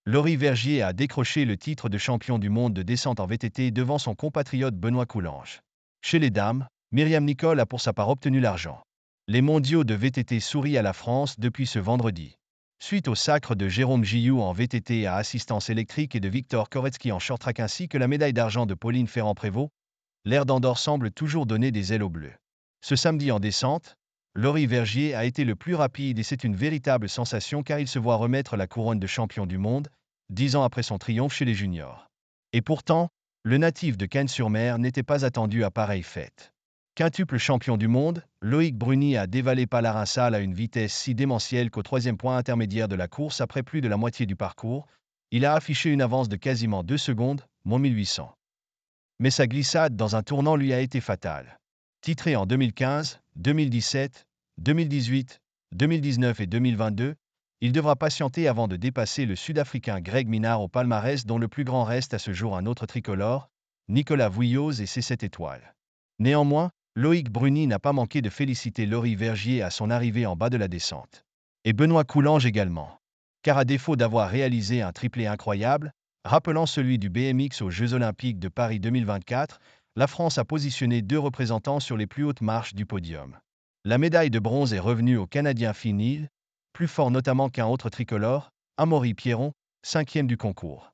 Laurie Vergier a décroché le titre de champion du monde de descente en VTT devant son compatriote Benoît Coulange. Chez les dames, Myriam Nicole a pour sa part obtenu l'argent. Les mondiaux de VTT sourient à la France depuis ce vendredi. Suite au sacre de Jérôme Gilloux en VTT à assistance électrique et de Victor Koretsky en short-track ainsi que la médaille d'argent de Pauline Ferrand-Prévot, l'air d'Andorre semble toujours donner des ailes aux Bleus. Ce samedi en descente, Laurie Vergier a été le plus rapide et c'est une véritable sensation car il se voit remettre la couronne de champion du monde, 10 ans après son triomphe chez les juniors. Et pourtant, le natif de Cannes-sur-Mer n'était pas attendu à pareille fête. Quintuple champion du monde, Loïc Bruni a dévalé Palarinsal à une vitesse si démentielle qu'au troisième point intermédiaire de la course après plus de la moitié du parcours, il a affiché une avance de quasiment 2 secondes, moins 1800. Mais sa glissade dans un tournant lui a été fatale. Titré en 2015, 2017, 2018, 2019 et 2022, il devra patienter avant de dépasser le Sud-Africain Greg Minnaar au palmarès dont le plus grand reste à ce jour un autre tricolore, Nicolas Vuilloz et ses 7 étoiles. Néanmoins, Loïc Bruni n'a pas manqué de féliciter Laurie Vergier à son arrivée en bas de la descente. Et Benoît Coulange également. Car à défaut d'avoir réalisé un triplé incroyable, rappelant celui du BMX aux Jeux Olympiques de Paris 2024, la France a positionné 2 représentants sur les plus hautes marches du podium. La médaille de bronze est revenue au Canadien Phil Neal, plus fort notamment qu'un autre tricolore, Amaury Pierron, 5e du concours.